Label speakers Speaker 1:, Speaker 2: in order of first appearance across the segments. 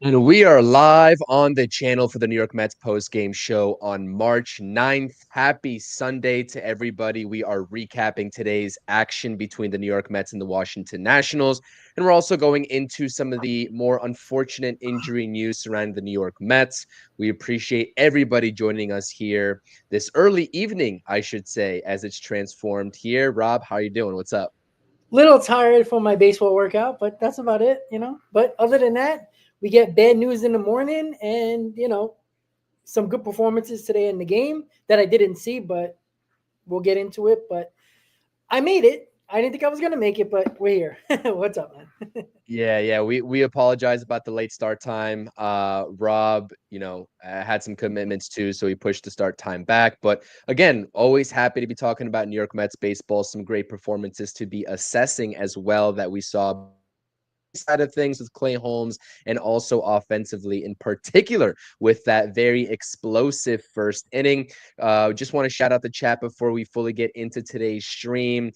Speaker 1: And we are live on the channel for the New York Mets post-game show on March 9th. Happy Sunday to everybody. We are recapping today's action between the New York Mets and the Washington Nationals. And we're also going into some of the more unfortunate injury news surrounding the New York Mets. We appreciate everybody joining us here this early evening, I should say, as it's transformed here. Rob, how are you doing? What's up?
Speaker 2: Little tired from my baseball workout, but that's about it. But other than that, we get bad news in the morning and, some good performances today in the game that I didn't see, but we'll get into it. But I made it. I didn't think I was going to make it, but we're here. What's up, man?
Speaker 1: Yeah. We apologize about the late start time. Rob, had some commitments too, so he pushed the start time back. But again, always happy to be talking about New York Mets baseball. Some great performances to be assessing as well that we saw side of things with Clay Holmes and also offensively in particular with that very explosive first inning. Just want to shout out the chat before we fully get into today's stream.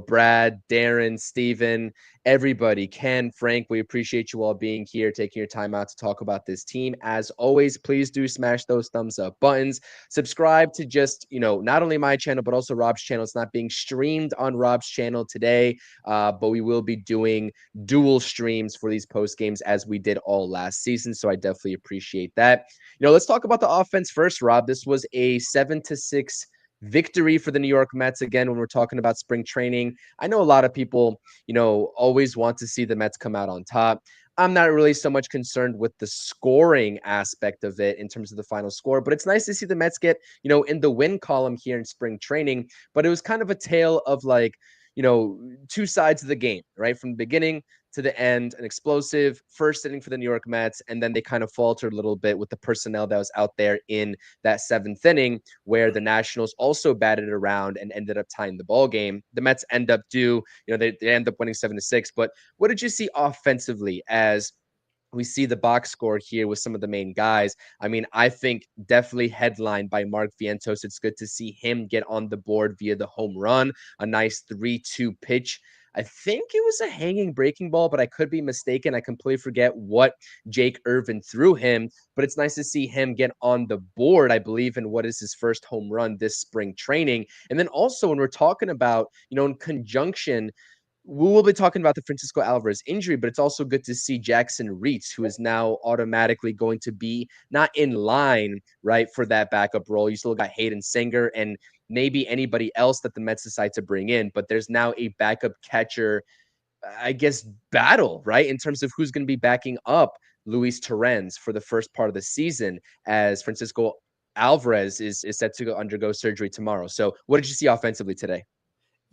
Speaker 1: Brad, Darren, Steven, everybody, Ken, Frank, we appreciate you all being here, taking your time out to talk about this team. As always, please do smash those thumbs up buttons. Subscribe to just, not only my channel, but also Rob's channel. It's not being streamed on Rob's channel today, but we will be doing dual streams for these post games as we did all last season. So I definitely appreciate that. Let's talk about the offense first, Rob. This was a 7-6 victory for the New York Mets. Again, when we're talking about spring training, I know a lot of people, always want to see the Mets come out on top. I'm not really so much concerned with the scoring aspect of it in terms of the final score, but it's nice to see the Mets get, in the win column here in spring training. But it was kind of a tale of like, two sides of the game, right? From the beginning to the end, an explosive first inning for the New York Mets, and then they kind of faltered a little bit with the personnel that was out there in that seventh inning, where the Nationals also batted around and ended up tying the ball game. The Mets they end up winning 7-6. But what did you see offensively as we see the box score here with some of the main guys? I mean, I think definitely headlined by Mark Vientos. It's good to see him get on the board via the home run, a nice 3-2 pitch. I think it was a hanging breaking ball, but I could be mistaken. I completely forget what Jake Irvin threw him, but it's nice to see him get on the board, I believe, in what is his first home run this spring training. And then also when we're talking about, in conjunction, we will be talking about the Francisco Alvarez injury, but it's also good to see Jackson Reitz, who is now automatically going to be not in line, right, for that backup role. You still got Hayden Singer and maybe anybody else that the Mets decide to bring in, but there's now a backup catcher, I guess, battle, right, in terms of who's going to be backing up Luis Torrens for the first part of the season, as Francisco Alvarez is set to undergo surgery tomorrow. So what did you see offensively today?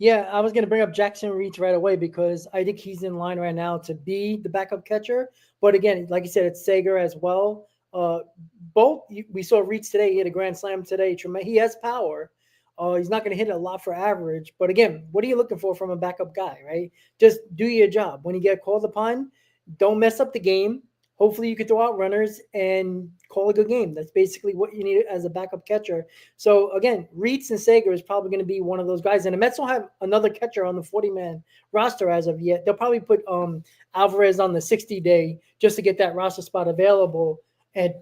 Speaker 2: Yeah, I was going to bring up Jackson Reach right away because I think he's in line right now to be the backup catcher. But again, like you said, it's Sager as well. Uh, both we saw Reach today. He hit a grand slam today. He has power. He's not going to hit a lot for average. But again, what are you looking for from a backup guy, right? Just do your job. When you get called upon, don't mess up the game. Hopefully, you can throw out runners and call a good game. That's basically what you need as a backup catcher. So again, Reitz and Sager is probably going to be one of those guys. And the Mets don't have another catcher on the 40-man roster as of yet. They'll probably put Alvarez on the 60-day just to get that roster spot available. And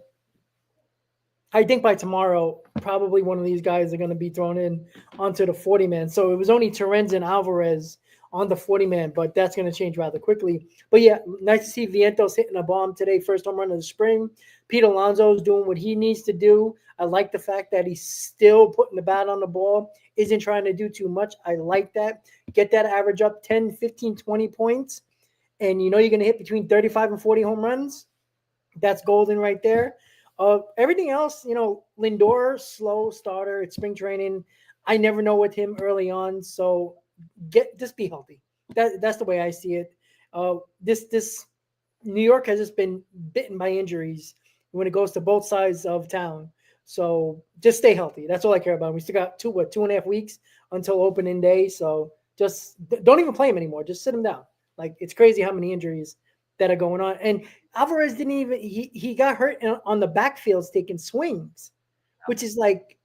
Speaker 2: I think by tomorrow, probably one of these guys are going to be thrown in onto the 40-man. So it was only Terens and Alvarez on the 40-man, but that's going to change rather quickly. But yeah, nice to see Vientos hitting a bomb today, first home run of the spring. Pete Alonso is doing what he needs to do. I like the fact that he's still putting the bat on the ball, isn't trying to do too much. I like that. Get that average up 10, 15, 20 points, and you know you're going to hit between 35 and 40 home runs. That's golden right there. Everything else, Lindor, slow starter. It's spring training. I never know with him early on. So just be healthy. That's the way I see it. This New York has just been bitten by injuries when it goes to both sides of town. So just stay healthy. That's all I care about. We still got 2.5 weeks until opening day. So just don't even play him anymore. Just sit him down. Like it's crazy how many injuries that are going on. And Alvarez didn't even he got hurt on the backfields taking swings, which is like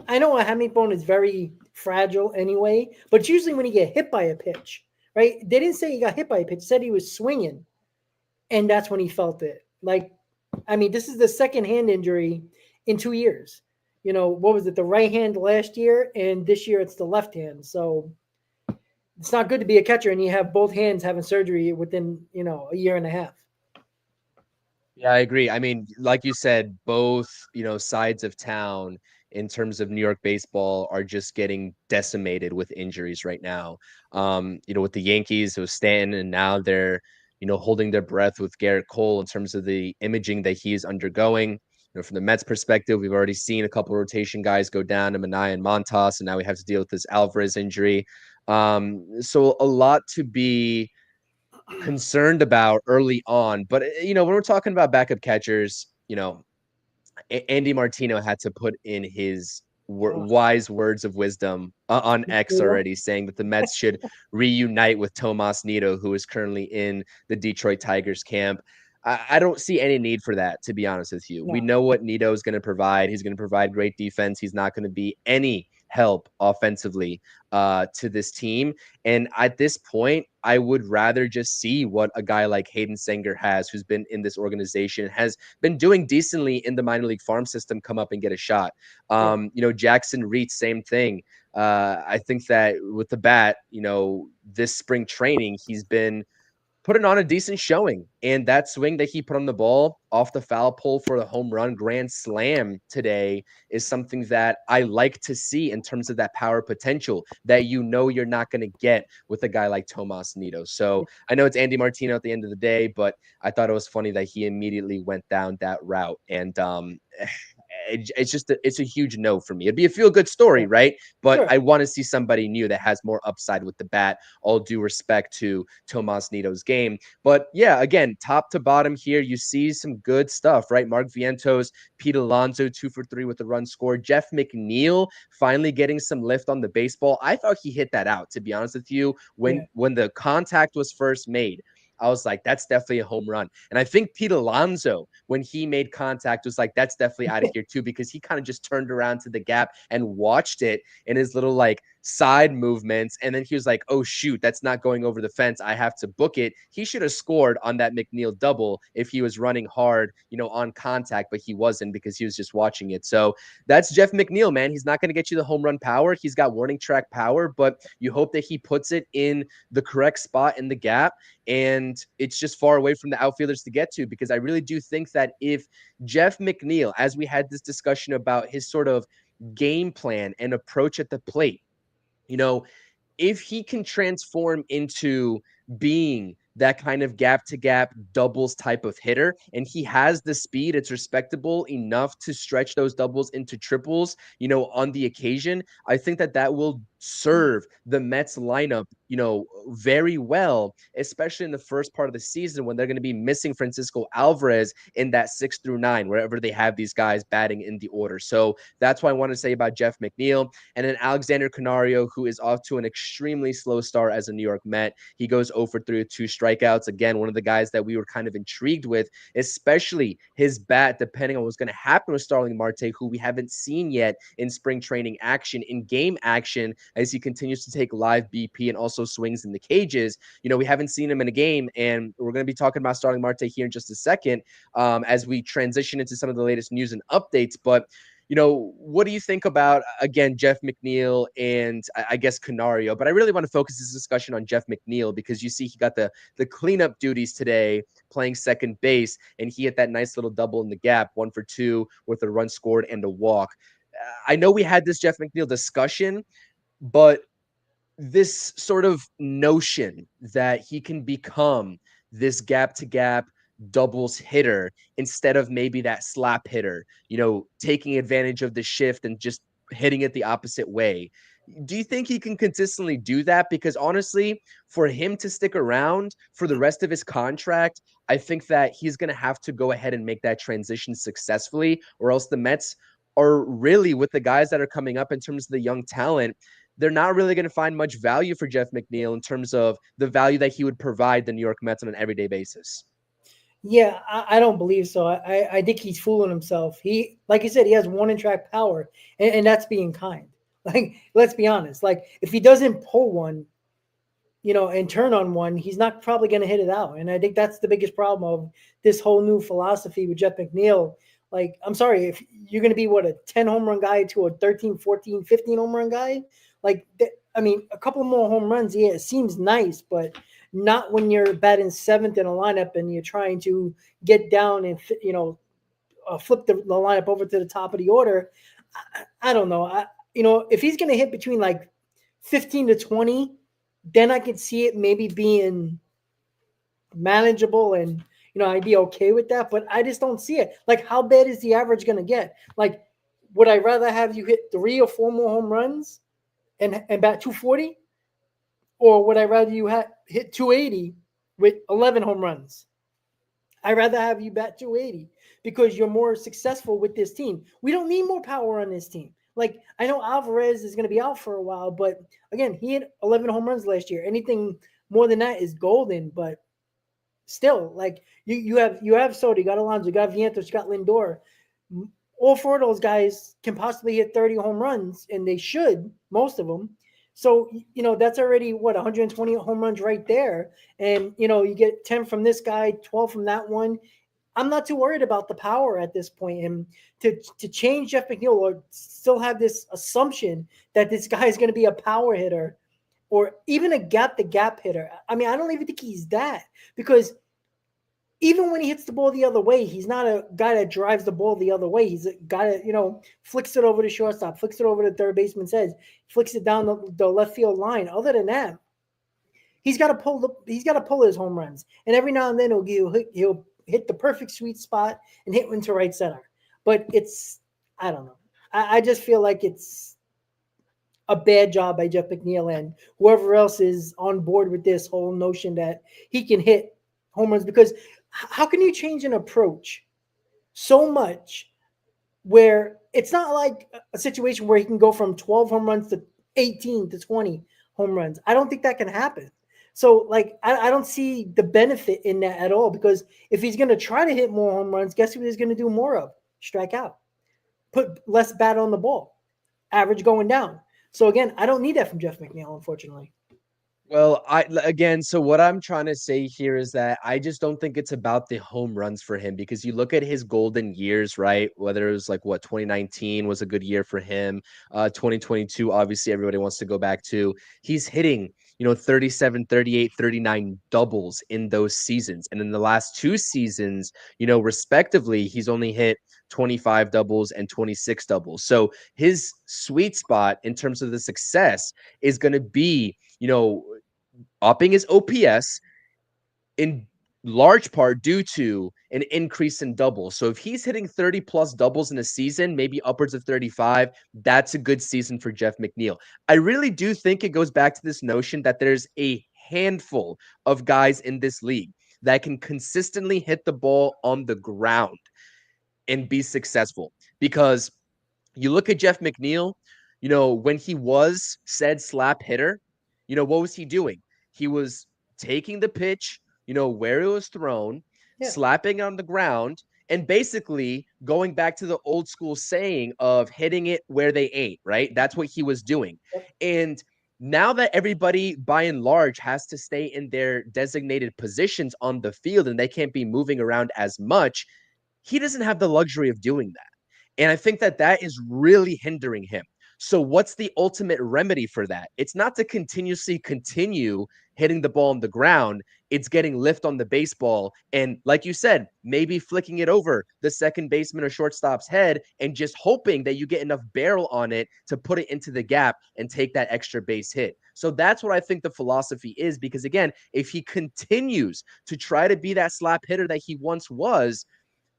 Speaker 2: I know a hammy bone is very fragile anyway, but it's usually when you get hit by a pitch, right? They didn't say he got hit by a pitch; said he was swinging, and that's when he felt it. Like I mean, this is the second hand injury in 2 years. What was it? The right hand last year, and this year it's the left hand. So it's not good to be a catcher and you have both hands having surgery within a year and a half.
Speaker 1: Yeah, I agree. I mean, like you said, both, sides of town in terms of New York baseball are just getting decimated with injuries right now. With the Yankees, it was Stanton, and now they're, holding their breath with Garrett Cole in terms of the imaging that he is undergoing. From the Mets perspective, we've already seen a couple rotation guys go down to Manaea and Montas, and now we have to deal with this Alvarez injury. So a lot to be concerned about early on. But when we're talking about backup catchers, Andy Martino had to put in his
Speaker 2: Oh,
Speaker 1: wise words of wisdom on X
Speaker 2: yeah,
Speaker 1: already, saying that the Mets should reunite with Tomas Nido, who is currently in the Detroit Tigers camp. I don't see any need for that, to be honest with you. We
Speaker 2: no,
Speaker 1: know what Nido is going to provide. He's going to provide great defense. He's not going to be any help offensively to this team. And at this point, I would rather just see what a guy like Hayden Sanger has, who's been in this organization, has been doing decently in the minor league farm system, come up and get a shot.
Speaker 2: yeah,
Speaker 1: Jackson Reed, same thing. I think that with the bat, this spring training, he's been putting on a decent showing. And that swing that he put on the ball off the foul pole for the home run grand slam today is something that I like to see in terms of that power potential that you're not going to get with a guy like Tomas Nido. So I know it's Andy Martino at the end of the day, but I thought it was funny that he immediately went down that route. And it's a huge no for me. It'd be a feel good story,
Speaker 2: yeah.
Speaker 1: right? But
Speaker 2: Sure.
Speaker 1: I want to see somebody new that has more upside with the bat. All due respect to Tomas Nido's game. But yeah, again, top to bottom here, you see some good stuff, right? Mark Vientos, Pete Alonso, 2 for 3 with a run scored. Jeff McNeil finally getting some lift on the baseball. I thought he hit that out, to be honest with you,
Speaker 2: Yeah.
Speaker 1: when the contact was first made. I was like, that's definitely a home run. And I think Pete Alonso, when he made contact, was like, that's definitely out of here too, because he kind of just turned around to the gap and watched it in his little like side movements. And then he was like, oh, shoot, that's not going over the fence. I have to book it. He should have scored on that McNeil double if he was running hard, on contact, but he wasn't because he was just watching it. So that's Jeff McNeil, man. He's not going to get you the home run power. He's got warning track power, but you hope that he puts it in the correct spot in the gap. And it's just far away from the outfielders to get to, because I really do think that if Jeff McNeil, as we had this discussion about his sort of game plan and approach at the plate, you know, if he can transform into being that kind of gap to gap doubles type of hitter, and he has the speed, it's respectable enough to stretch those doubles into triples, on the occasion, I think that that will serve the Mets lineup, very well, especially in the first part of the season when they're going to be missing Francisco Alvarez in that 6 through 9, wherever they have these guys batting in the order. So that's what I want to say about Jeff McNeil. And then Alexander Canario, who is off to an extremely slow start as a New York Met. He goes 0 for 3 with 2 strikeouts. Again, one of the guys that we were kind of intrigued with, especially his bat, depending on what's going to happen with Starling Marte, who we haven't seen yet in spring training action, in game action, as he continues to take live BP and also swings in the cages. We haven't seen him in a game, and we're going to be talking about Starling Marte here in just a second, as we transition into some of the latest news and updates. But what do you think about, again, Jeff McNeil and I guess Canario? But I really want to focus this discussion on Jeff McNeil, because you see he got the cleanup duties today playing second base, and he hit that nice little double in the gap, 1 for 2 with a run scored and a walk. I know we had this Jeff McNeil discussion, but this sort of notion that he can become this gap to gap doubles hitter instead of maybe that slap hitter, taking advantage of the shift and just hitting it the opposite way. Do you think he can consistently do that? Because honestly, for him to stick around for the rest of his contract, I think that he's going to have to go ahead and make that transition successfully, or else the Mets are really, with the guys that are coming up in terms of the young talent, they're not really going to find much value for Jeff McNeil in terms of the value that he would provide the New York Mets on an everyday basis.
Speaker 2: Yeah, I don't believe so. I think he's fooling himself. He, like you said, he has warning track power, and that's being kind. Like, let's be honest. Like, if he doesn't pull one, and turn on one, he's not probably going to hit it out. And I think that's the biggest problem of this whole new philosophy with Jeff McNeil. Like, I'm sorry, if you're going to be what, a 10 home run guy to a 13, 14, 15 home run guy, like, I mean, a couple more home runs, yeah, it seems nice, but not when you're batting seventh in a lineup and you're trying to get down and, flip the lineup over to the top of the order. I don't know. If he's going to hit between like 15 to 20, then I could see it maybe being manageable and I'd be okay with that, but I just don't see it. Like, how bad is the average going to get? Like, would I rather have you hit 3 or 4 more home runs and bat 240, or would I rather you hit 280 with 11 home runs? I'd rather have you bat 280 because you're more successful with this team. We don't need more power on this team. Like, I know Alvarez is going to be out for a while, but again, he had 11 home runs last year. Anything more than that is golden, but still, like, you have Soto, you got Alonso, you got Vientos, you got Lindor. All four of those guys can possibly hit 30 home runs, and they should, most of them. So, that's already what, 120 home runs right there. And, you get 10 from this guy, 12 from that one. I'm not too worried about the power at this point. And to change Jeff McNeil or still have this assumption that this guy is going to be a power hitter or even a gap to gap hitter. I mean, I don't even think he's that, because even when he hits the ball the other way, he's not a guy that drives the ball the other way. He's a guy that, flicks it over to shortstop, flicks it over to third baseman's head, flicks it down the left field line. Other than that, he's got to pull his home runs. And every now and then he'll hit the perfect sweet spot and hit into right center. But I don't know. I just feel like it's a bad job by Jeff McNeil and whoever else is on board with this whole notion that he can hit home runs, because how can you change an approach so much where it's not like a situation where he can go from 12 home runs to 18 to 20 home runs? I don't think that can happen. So, like, I don't see the benefit in that at all, because if he's going to try to hit more home runs, guess what he's going to do more of? Strike out, put less bat on the ball, average going down. So, again, I don't need that from Jeff McNeil, unfortunately.
Speaker 1: Well, again, so what I'm trying to say here is that I just don't think it's about the home runs for him, because you look at his golden years, right? Whether it was like 2019 was a good year for him, 2022, obviously everybody wants to go back to. He's hitting, 37, 38, 39 doubles in those seasons. And in the last two seasons, respectively, he's only hit 25 doubles and 26 doubles. So his sweet spot in terms of the success is going to be, upping his OPS in large part due to an increase in doubles. So if he's hitting 30 plus doubles in a season, maybe upwards of 35, that's a good season for Jeff McNeil. I really do think it goes back to this notion that there's a handful of guys in this league that can consistently hit the ball on the ground and be successful. Because you look at Jeff McNeil, when he was said slap hitter, what was he doing? He was taking the pitch, where it was thrown,
Speaker 2: Yeah.
Speaker 1: slapping on the ground, and basically going back to the old school saying of hitting it where they ain't, right? That's what he was doing.
Speaker 2: Yep.
Speaker 1: And now that everybody by and large has to stay in their designated positions on the field and they can't be moving around as much, he doesn't have the luxury of doing that. And I think that that is really hindering him. So what's the ultimate remedy for that? It's not to continuously continue hitting the ball on the ground. It's getting lift on the baseball. And like you said, maybe flicking it over the second baseman or shortstop's head and just hoping that you get enough barrel on it to put it into the gap and take that extra base hit. So that's what I think the philosophy is, because again, if he continues to try to be that slap hitter that he once was,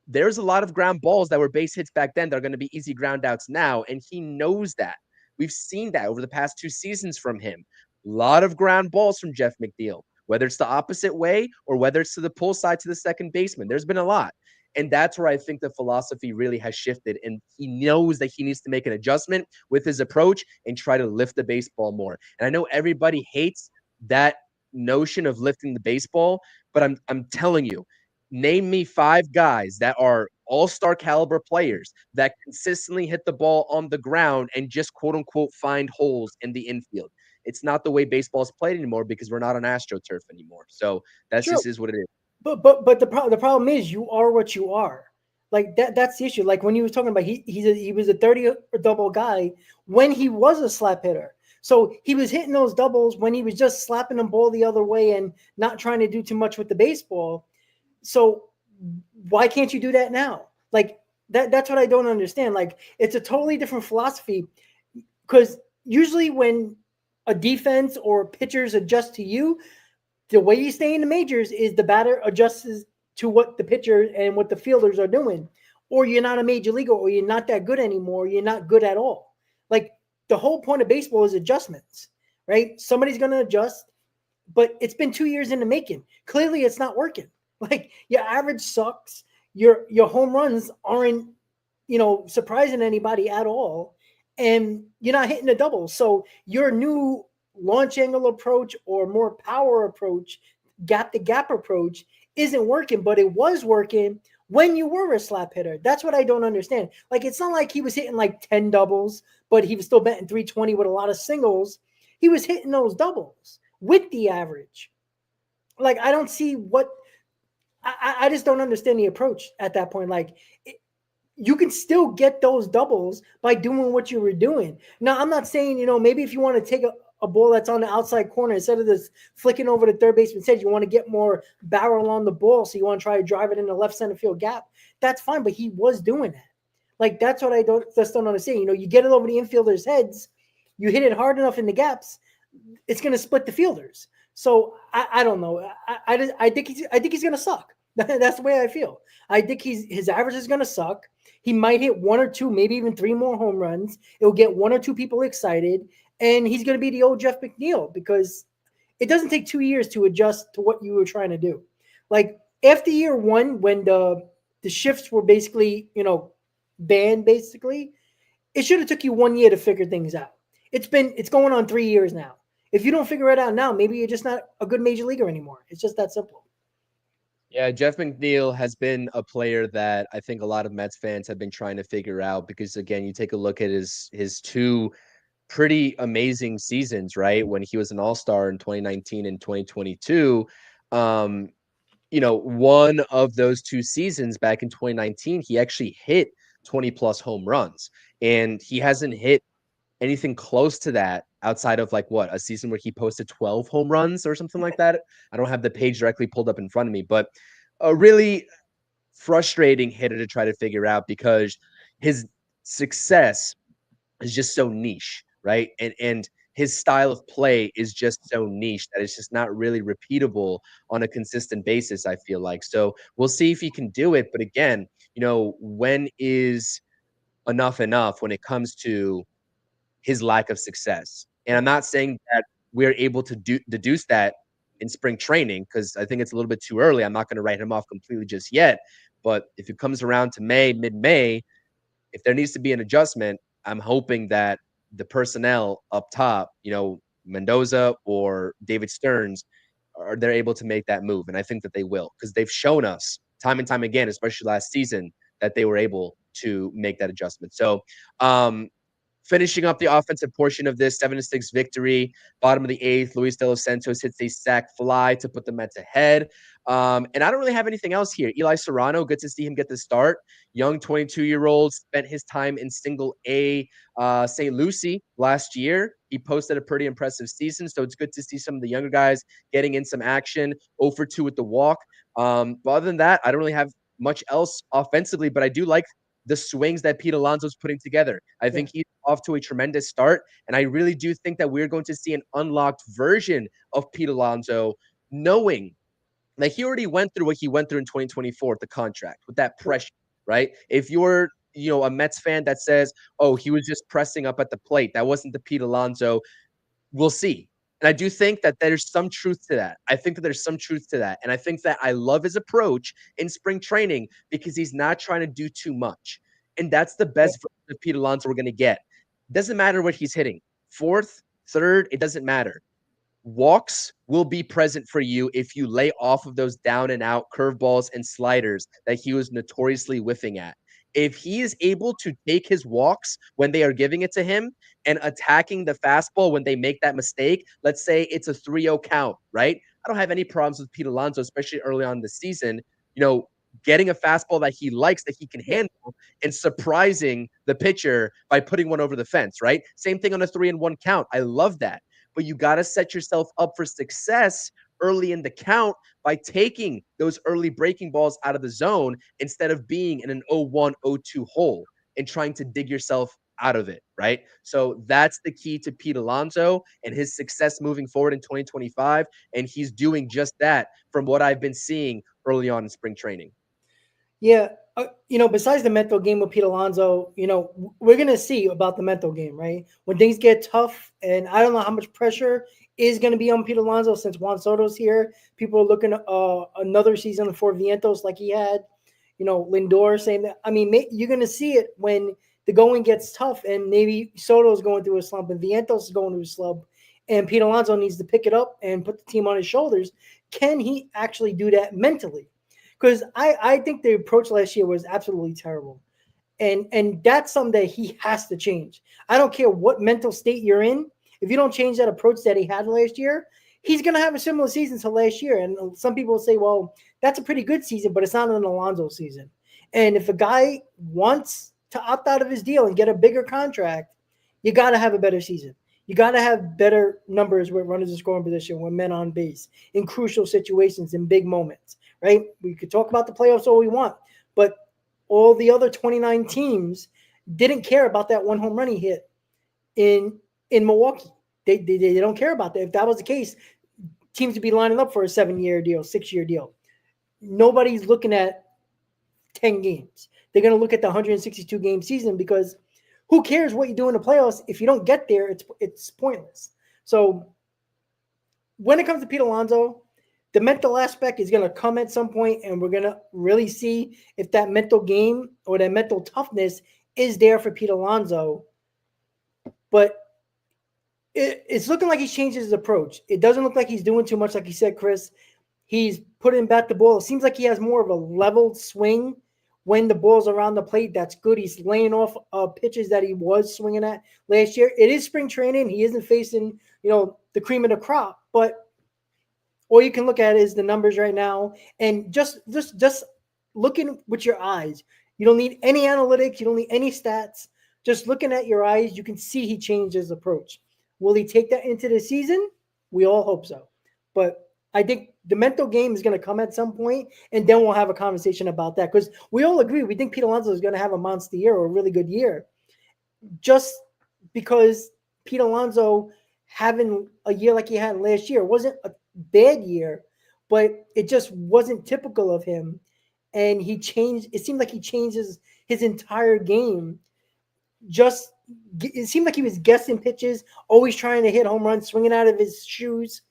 Speaker 1: there's a lot of ground balls that were base hits back then that are going to be easy ground outs now. And he knows that. We've seen that over the past two seasons from him. A lot of ground balls from Jeff McNeil, whether it's the opposite way or whether it's to the pull side to the second baseman. There's been a lot. And that's where I think the philosophy really has shifted. And he knows that he needs to make an adjustment with his approach and try to lift the baseball more. And I know everybody hates that notion of lifting the baseball, but I'm telling you, name me five guys that are all-star caliber players that consistently hit the ball on the ground and just quote unquote find holes in the infield. it's not the way baseball is played anymore because we're not on AstroTurf anymore. So that's
Speaker 2: Sure.
Speaker 1: just is what it is.
Speaker 2: But the problem is you are what you are. Like that's the issue. Like when he was talking about he was a 30 double guy when he was a slap hitter. So he was hitting those doubles when he was just slapping the ball the other way and not trying to do too much with the baseball. So why can't you do that now? Like that's what I don't understand. Like it's a totally different philosophy because usually when a defense or pitchers adjust to you, the way you stay in the majors is the batter adjusts to what the pitcher and what the fielders are doing. Or you're not a major leaguer, or you're not that good anymore. You're not good at all. Like the whole point of baseball is adjustments, right? Somebody's going to adjust, but it's been 2 years in the making. Clearly, it's not working. Like your average sucks. Your home runs aren't, surprising anybody at all, and you're not hitting the doubles. So your new launch angle approach or more power approach, gap to gap approach, isn't working. But it was working when you were a slap hitter. That's what I don't understand. Like it's not like he was hitting like 10 doubles, but he was still batting 320 with a lot of singles. He was hitting those doubles with the average. Like I don't see what I just don't understand the approach at that point. Like you can still get those doubles by doing what you were doing. Now, I'm not saying, maybe if you want to take a ball that's on the outside corner, instead of this flicking over the third baseman's head, you want to get more barrel on the ball. So you want to try to drive it in the left center field gap. That's fine. But he was doing that. Like, that's what I just don't understand. You get it over the infielders' heads, you hit it hard enough in the gaps, it's going to split the fielders. So I don't know. I think he's going to suck. That's the way I feel. I think his average is going to suck. He might hit one or two, maybe even three more home runs. It will get one or two people excited, and he's going to be the old Jeff McNeil because it doesn't take 2 years to adjust to what you were trying to do. Like after year one, when the shifts were basically banned, basically, it should have took you 1 year to figure things out. It's going on 3 years now. If you don't figure it out now, maybe you're just not a good major leaguer anymore. It's just that simple.
Speaker 1: Yeah, Jeff McNeil has been a player that I think a lot of Mets fans have been trying to figure out because again, you take a look at his two pretty amazing seasons, right? When he was an all-star in 2019 and 2022. Um, one of those two seasons back in 2019, he actually hit 20 plus home runs. And he hasn't hit anything close to that outside of like what a season where he posted 12 home runs or something like that. I don't have the page directly pulled up in front of me, but a really frustrating hitter to try to figure out because his success is just so niche, right? And his style of play is just so niche that it's just not really repeatable on a consistent basis, I feel like. So we'll see if he can do it. But again, when is enough when it comes to his lack of success? And I'm not saying that we're able to deduce that in spring training because I think it's a little bit too early. I'm not going to write him off completely just yet. But if it comes around to mid-May, if there needs to be an adjustment, I'm hoping that the personnel up top, Mendoza or David Stearns, they're able to make that move. And I think that they will because they've shown us time and time again, especially last season, that they were able to make that adjustment. So finishing up the offensive portion of this 7-6 victory, bottom of the eighth, Luis De Los Santos hits a sac fly to put the Mets ahead. And I don't really have anything else here. Eli Serrano, good to see him get the start. Young 22-year-old, spent his time in single A St. Lucie last year. He posted a pretty impressive season, so it's good to see some of the younger guys getting in some action. 0 for 2 with the walk. But other than that, I don't really have much else offensively, but I do like the swings that Pete Alonso's putting together. I think he's off to a tremendous start, and I really do think that we're going to see an unlocked version of Pete Alonso, knowing that he already went through what he went through in 2024 with the contract, with that pressure, right? If you're a Mets fan that says, oh, he was just pressing up at the plate, that wasn't the Pete Alonso, we'll see. And I do think that there's some truth to that. I think that there's some truth to that. And I think that I love his approach in spring training because he's not trying to do too much. And that's the best version of Pete Alonso we're going to get. Doesn't matter what he's hitting. Fourth, third, it doesn't matter. walks will be present for you if you lay off of those down and out curveballs and sliders that he was notoriously whiffing at. If he is able to take his walks when they are giving it to him and attacking the fastball when they make that mistake, let's say it's a 3-0 count, right? I don't have any problems with Pete Alonso, especially early on in the season, you know, getting a fastball that he likes, that he can
Speaker 2: Yeah.
Speaker 1: handle, and surprising the pitcher by putting one over the fence, right? Same thing on a 3-1 count. I love that. But you got to set yourself up for success early in the count by taking those early breaking balls out of the zone instead of being in an 0-1, 0-2 hole and trying to dig yourself out of it, right? So that's the key to Pete Alonso and his success moving forward in 2025. And he's doing just that from what I've been seeing early on in spring training.
Speaker 2: Yeah, besides the mental game with Pete Alonso, we're gonna see about the mental game, right? When things get tough, and I don't know how much pressure is gonna be on Pete Alonso since Juan Soto's here. People are looking another season for Vientos like he had. Lindor saying that. I mean, you're gonna see it when the going gets tough, and maybe Soto's going through a slump, and Vientos is going through a slump, and Pete Alonso needs to pick it up and put the team on his shoulders. Can he actually do that mentally? Because I think the approach last year was absolutely terrible. And that's something that he has to change. I don't care what mental state you're in. If you don't change that approach that he had last year, he's going to have a similar season to last year. And some people say, well, that's a pretty good season, but it's not an Alonso season. And if a guy wants to opt out of his deal and get a bigger contract, you got to have a better season. You got to have better numbers with runners in scoring position, with men on base, in crucial situations, in big moments, right? We could talk about the playoffs all we want, but all the other 29 teams didn't care about that one home run he hit in Milwaukee. They don't care about that. If that was the case, teams would be lining up for a 7-year deal, 6-year deal. Nobody's looking at 10 games. They're going to look at the 162 game season because who cares what you do in the playoffs? If you don't get there, it's pointless. So when it comes to Pete Alonso, the mental aspect is going to come at some point, and we're going to really see if that mental game or that mental toughness is there for Pete Alonso. But it's looking like he's changed his approach. It doesn't look like he's doing too much, like you said, Chris. He's putting back the ball. It seems like he has more of a leveled swing when the ball's around the plate. That's good. He's laying off pitches that he was swinging at last year. It is spring training. He isn't facing, the cream of the crop. But all you can look at is the numbers right now, and just looking with your eyes. You don't need any analytics. You don't need any stats. Just looking at your eyes, you can see he changed his approach. Will he take that into the season? We all hope so. But I think the mental game is going to come at some point, and then we'll have a conversation about that because we all agree. We think Pete Alonso is going to have a monster year or a really good year. Just because Pete Alonso having a year like he had last year wasn't a bad year, but it just wasn't typical of him. And he changed. It seemed like he changes his entire game. Just it seemed like he was guessing pitches, always trying to hit home runs, swinging out of his shoes.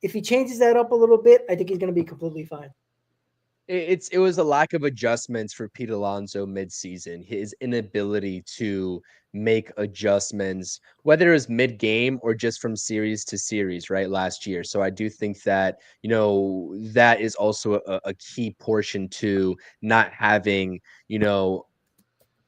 Speaker 2: If he changes that up a little bit, I think he's going to be completely fine.
Speaker 1: It was a lack of adjustments for Pete Alonso midseason. His inability to make adjustments, whether it was mid game or just from series to series, right? Last year. So I do think that, that is also a key portion to not having,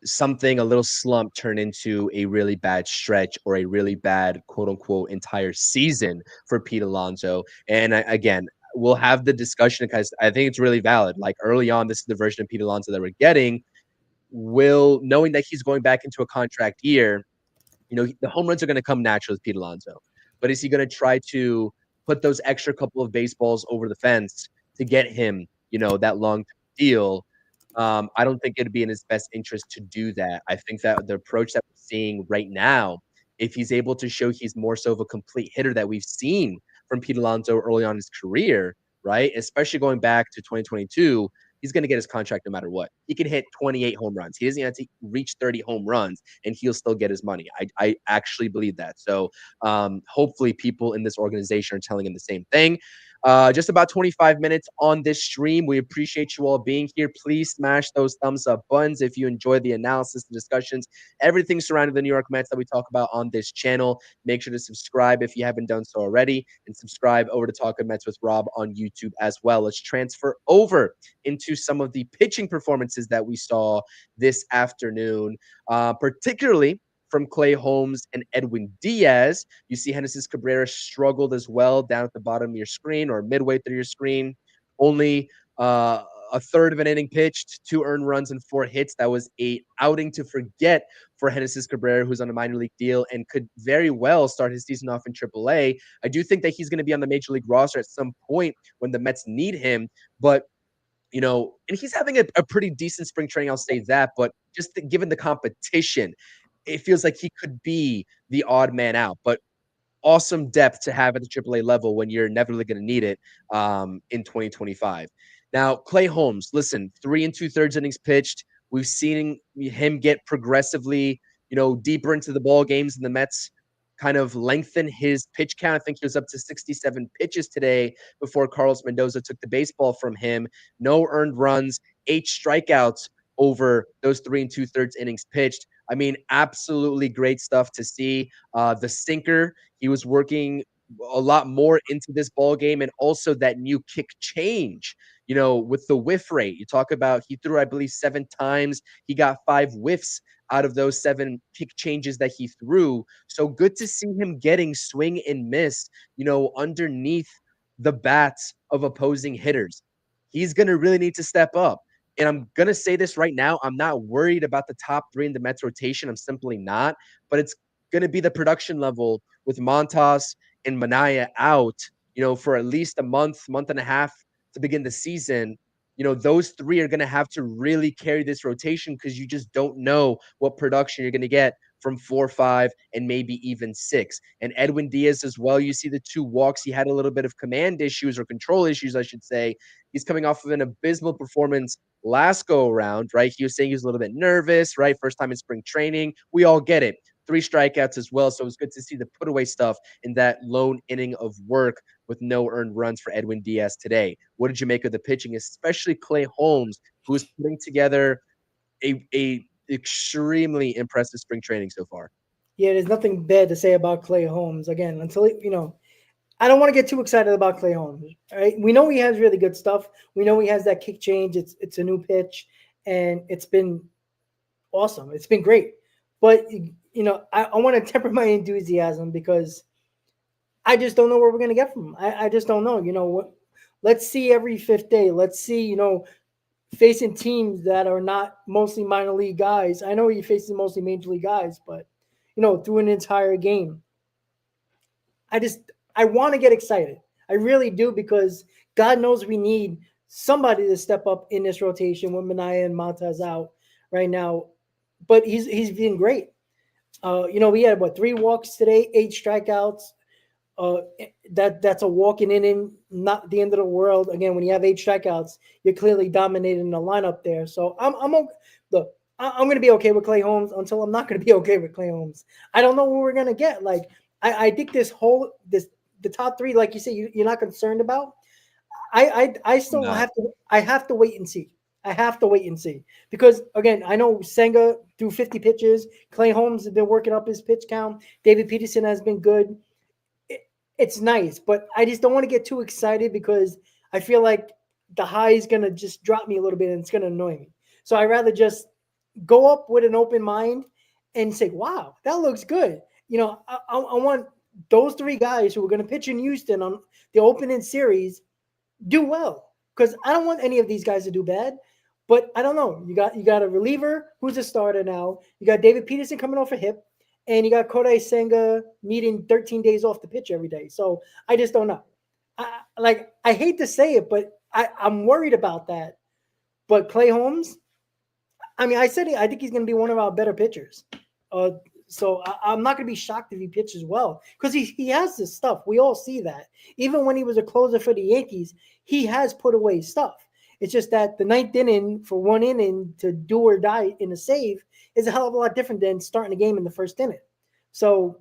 Speaker 1: something a little slump turn into a really bad stretch or a really bad quote unquote entire season for Pete Alonso. And again, we'll have the discussion because I think it's really valid. Like early on, this is the version of Pete Alonso that we're getting. Will knowing that he's going back into a contract year, the home runs are going to come naturally with Pete Alonso. But is he going to try to put those extra couple of baseballs over the fence to get him, that long deal? I don't think it'd be in his best interest to do that. I think that the approach that we're seeing right now, if he's able to show he's more so of a complete hitter that we've seen from Pete Alonso early on in his career, right? Especially going back to 2022, he's going to get his contract no matter what. He can hit 28 home runs. He doesn't have to reach 30 home runs, and he'll still get his money. I actually believe that. So hopefully people in this organization are telling him the same thing. just about 25 minutes on this stream. We appreciate you all being here. Please smash those thumbs up buttons if you enjoy the analysis, the discussions, everything surrounding the New York Mets that we talk about on this channel. Make sure to subscribe if you haven't done so already, and subscribe over to Talking Mets with Rob on YouTube as well. Let's transfer over into some of the pitching performances that we saw this afternoon, particularly from Clay Holmes and Edwin Diaz. You see Genesis Cabrera struggled as well down at the bottom of your screen or midway through your screen. Only a third of an inning pitched, 2 earned runs and 4 hits. That was a outing to forget for Genesis Cabrera, who's on a minor league deal and could very well start his season off in AAA. I do think that he's going to be on the major league roster at some point when the Mets need him, but and he's having a pretty decent spring training, I'll say that, but just given the competition, it feels like he could be the odd man out. But awesome depth to have at the AAA level when you're never really going to need it in 2025. Now, Clay Holmes, listen, 3 2/3 innings pitched. We've seen him get progressively, deeper into the ball games, and the Mets kind of lengthen his pitch count. I think he was up to 67 pitches today before Carlos Mendoza took the baseball from him. No earned runs, 8 strikeouts over those 3 2/3 innings pitched. I mean, absolutely great stuff to see. The sinker, he was working a lot more into this ball game, and also that new kick change, with the whiff rate. You talk about he threw, I believe, 7 times. He got 5 whiffs out of those 7 kick changes that he threw. So good to see him getting swing and miss, underneath the bats of opposing hitters. He's going to really need to step up. And I'm going to say this right now. I'm not worried about the top 3 in the Mets rotation. I'm simply not. But it's going to be the production level with Montas and Manaya out, for at least a month and a half to begin the season. Those 3 are going to have to really carry this rotation because you just don't know what production you're going to get from 4, 5, and maybe even 6. And Edwin Diaz as well. You see the 2 walks. He had a little bit of command issues or control issues, I should say. He's coming off of an abysmal performance last go around, right? He was saying he was a little bit nervous, right? First time in spring training. We all get it. 3 strikeouts as well. So it was good to see the put away stuff in that lone inning of work with no earned runs for Edwin Diaz today. What did you make of the pitching, especially Clay Holmes, who is putting together a extremely impressive spring training so far?
Speaker 2: Yeah, there's nothing bad to say about Clay Holmes. Again, until I don't want to get too excited about Clay Holmes. All right, we know he has really good stuff. We know he has that kick change. It's a new pitch, and it's been awesome. It's been great. But I want to temper my enthusiasm because I just don't know what we're gonna get from him. I just don't know. What? Let's see every 5th day. Let's see. Facing teams that are not mostly minor league guys. I know he faces mostly major league guys, but through an entire game, I want to get excited. I really do because God knows we need somebody to step up in this rotation with Manaya and Montas out right now. But he's been great. We had 3 walks today, 8 strikeouts. That's a walking inning, not the end of the world. Again, when you have 8 strikeouts, you're clearly dominating the lineup there. So I'm going to be okay with Clay Holmes until I'm not going to be okay with Clay Holmes. I don't know what we're going to get. Like I think the top 3, like you say, you're not concerned about. I still have to wait and see. I have to wait and see because again, I know Senga threw 50 pitches. Clay Holmes has been working up his pitch count. David Peterson has been good. It's nice, but I just don't want to get too excited because I feel like the high is going to just drop me a little bit and it's going to annoy me. So I'd rather just go up with an open mind and say, wow, that looks good. I want those 3 guys who are going to pitch in Houston on the opening series do well because I don't want any of these guys to do bad. But I don't know. You got a reliever who's a starter now. You got David Peterson coming off a hip. And you got Kodai Senga needing 13 days off the pitch every day. So I just don't know. I hate to say it, but I'm worried about that. But Clay Holmes, I mean, I think he's going to be one of our better pitchers. So I'm not going to be shocked if he pitches well because he has this stuff. We all see that. Even when he was a closer for the Yankees, he has put away stuff. It's just that the 9th inning for 1 inning to do or die in a save is a hell of a lot different than starting a game in the 1st inning. So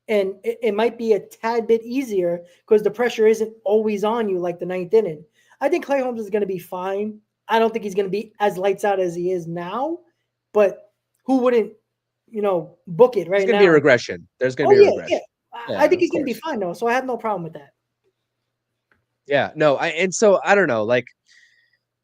Speaker 2: and it might be a tad bit easier because the pressure isn't always on you like the ninth inning. I think Clay Holmes is going to be fine. I don't think he's going to be as lights out as he is now, but who wouldn't, book it
Speaker 1: There's
Speaker 2: right
Speaker 1: going to be a
Speaker 2: now?
Speaker 1: regression. There's going to
Speaker 2: Oh
Speaker 1: be a
Speaker 2: yeah, yeah.
Speaker 1: regression.
Speaker 2: I
Speaker 1: Yeah,
Speaker 2: think
Speaker 1: of
Speaker 2: he's going to be
Speaker 1: course.
Speaker 2: fine though, so I have no problem with that.
Speaker 1: Yeah, no, and so I don't know. Like